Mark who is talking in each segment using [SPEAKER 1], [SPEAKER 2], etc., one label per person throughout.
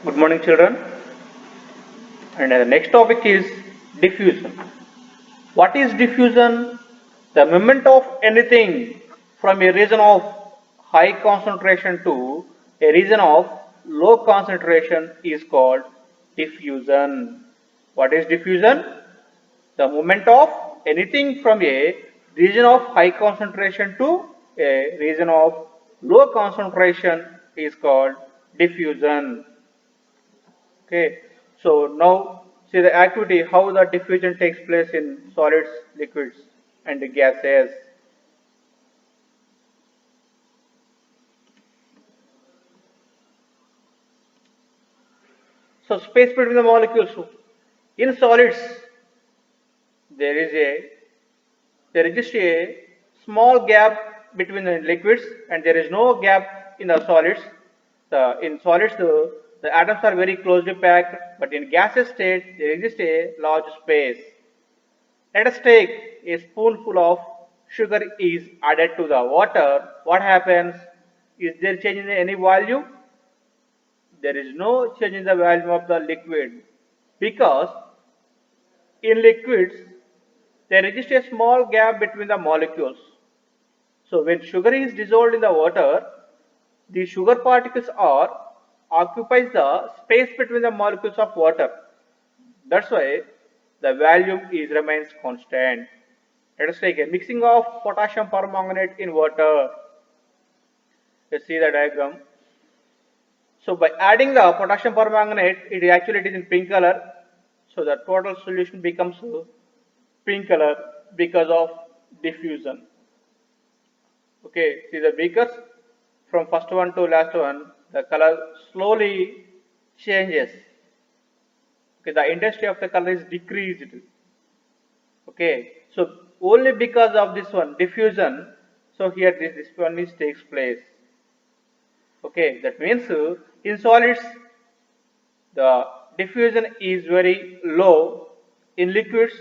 [SPEAKER 1] Good morning, children. And the next topic is diffusion. What is diffusion? The movement of anything from a region of high concentration to a region of low concentration is called diffusion. What is diffusion? The movement of anything from a region of high concentration to a region of low concentration is called diffusion. Okay, so now see the activity how the diffusion takes place in solids, liquids, and the gases. So space between the molecules. In solids, there is a there exists a small gap between the liquids, and there is no gap in the solids. In solids, the atoms are very closely packed, but in gaseous state, there exists a large space. Let us take a spoonful of sugar is added to the water. What happens? Is there change in any volume? There is no change in the volume of the liquid because in liquids there exists a small gap between the molecules. So when sugar is dissolved in the water, the sugar particles are occupies the space between the molecules of water. That's why the volume is remains constant. Let us take a mixing of potassium permanganate in water. Let's see the diagram. So by adding the potassium permanganate, it is in pink color. So the total solution becomes pink color because of diffusion. Okay, see the beakers from first one to last one, the color slowly changes. Okay, the intensity of the color is decreased. Okay, so only because of this one diffusion, so here this one is takes place. Okay, that means in solids the diffusion is very low. In liquids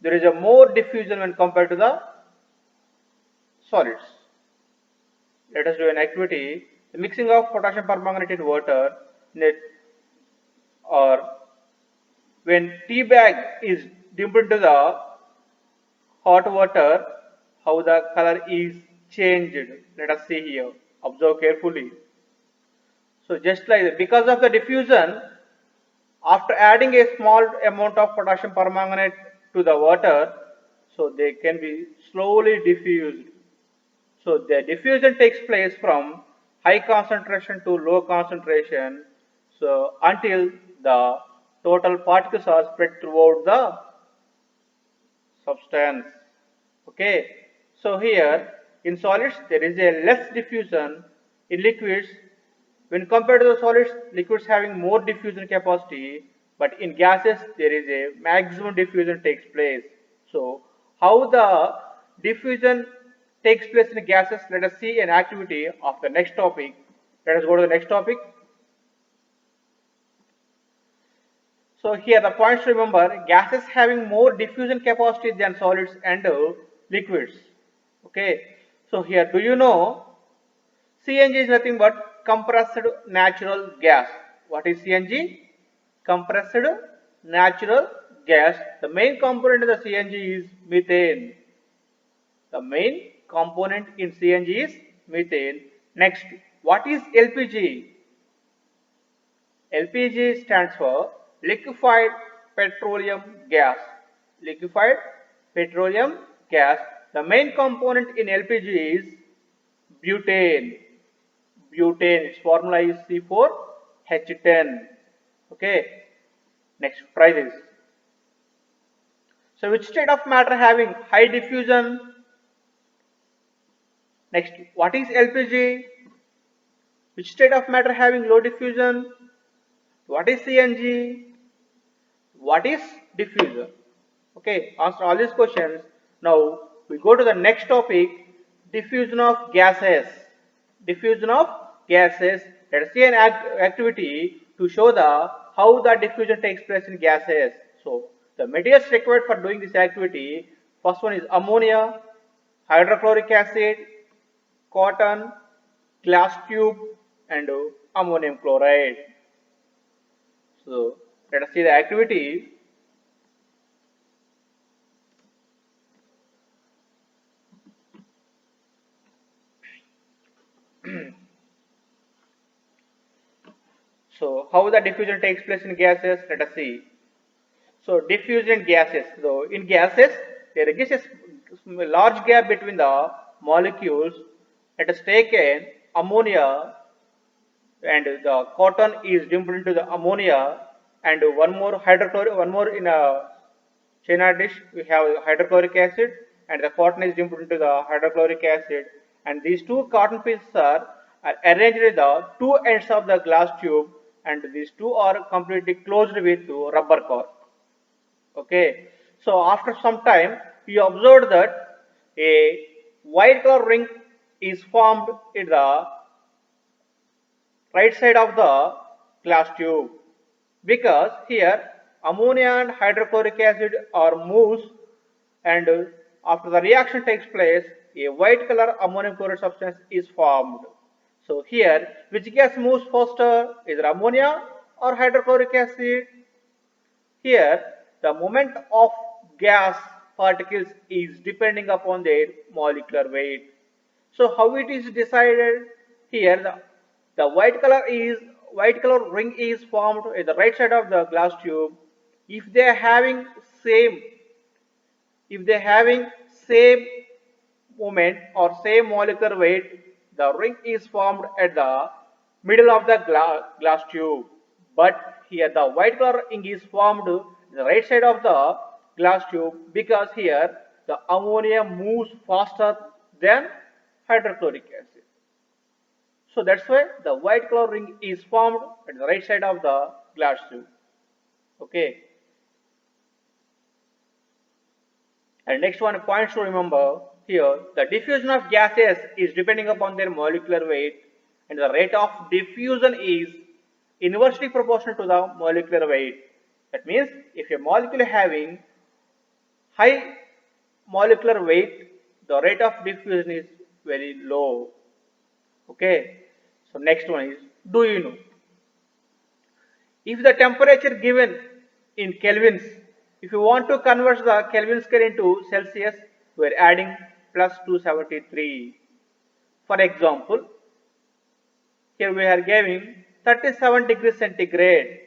[SPEAKER 1] there is a more diffusion when compared to the solids. Let us do an activity. The mixing of potassium permanganate in water, or when tea bag is dipped into the hot water, how the color is changed. Let us see here. Observe carefully. So just like that, because of the diffusion, after adding a small amount of potassium permanganate to the water, so they can be slowly diffused. So the diffusion takes place from high concentration to low concentration, so until the total particles are spread throughout the substance. Okay, so here in solids there is a less diffusion. In liquids, when compared to the solids, liquids having more diffusion capacity, but in gases there is a maximum diffusion takes place. So how the diffusion takes place in gases, let us see an activity of the next topic. Let us go to the next topic. So here the points to remember, gases having more diffusion capacity than solids and liquids. Okay, so here do you know CNG is nothing but compressed natural gas. What is CNG? Compressed natural gas. The main component of the CNG is methane. The main component in CNG is methane. Next, what is LPG? LPG stands for liquefied petroleum gas. Liquefied petroleum gas. The main component in LPG is butane. Butane, its formula is C4H10. Okay. Next, try this. So, which state of matter having high diffusion? Next, what is LPG? Which state of matter having low diffusion? What is CNG? What is diffusion? Okay, answer all these questions. Now we go to the next topic, diffusion of gases. Diffusion of gases. Let us see an activity to show the how the diffusion takes place in gases. So the materials required for doing this activity, first one is ammonia, hydrochloric acid, cotton, glass tube, and ammonium chloride. So let us see the activity. So how the diffusion takes place in gases? Let us see. So diffusion gases. So in gases, there exists a large gap between the molecules. Let us take an ammonia, and the cotton is dumped into the ammonia, and one more hydrochloric, one more in a China dish we have hydrochloric acid, and the cotton is dumped into the hydrochloric acid, and these two cotton pieces are arranged at the two ends of the glass tube, and these two are completely closed with rubber cork. Okay, so after some time you observed that a white color ring is formed in the right side of the glass tube, because here ammonia and hydrochloric acid are moves, and after the reaction takes place a white color ammonium chloride substance is formed. So here which gas moves faster, either ammonia or hydrochloric acid? Here, the moment of gas particles is depending upon their molecular weight. So how it is decided? Here, the white color ring is formed at the right side of the glass tube. If they are having same, if they having same moment or same molecular weight, the ring is formed at the middle of the glass tube. But here the white color ring is formed the right side of the glass tube, because here the ammonia moves faster than hydrochloric acid. So that's why the white color ring is formed at the right side of the glass tube. Okay. And next one points to remember here, the diffusion of gases is depending upon their molecular weight, and the rate of diffusion is inversely proportional to the molecular weight. That means if a molecule having high molecular weight, the rate of diffusion is very low. Okay. So next one is, do you know? If the temperature given in kelvins, if you want to convert the Kelvin scale into Celsius, we are adding plus 273. For example, here we are giving 37 degrees centigrade.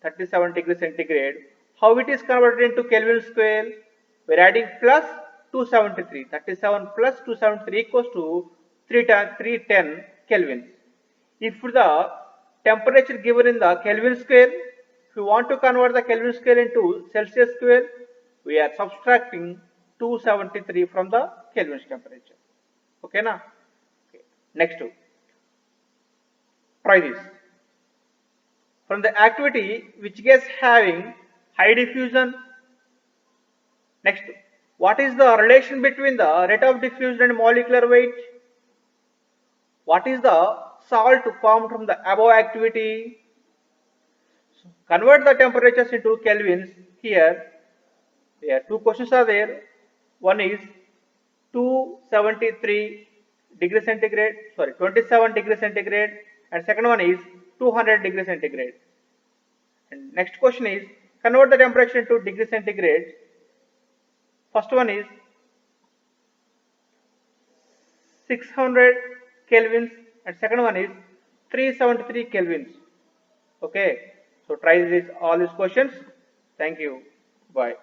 [SPEAKER 1] 37 degrees centigrade. How it is converted into Kelvin scale? We are adding plus 273. 37 plus 273 equals to 310 kelvins. If the temperature given in the Kelvin scale, if you want to convert the Kelvin scale into Celsius scale, we are subtracting 273 from the Kelvin temperature. Okay, na? Okay. Next, try this. From the activity which gas having high diffusion. Next, what is the relation between the rate of diffusion and molecular weight? What is the salt formed from the above activity? Convert the temperatures into kelvins. Here two questions are there. One is 273 degrees centigrade, sorry, 27 degrees centigrade, and second one is 200 degrees centigrade. And next question is, convert the temperature into degrees centigrade. First one is 600 kelvins, and second one is 373 kelvins. Okay, so try this all these questions. Thank you. Bye.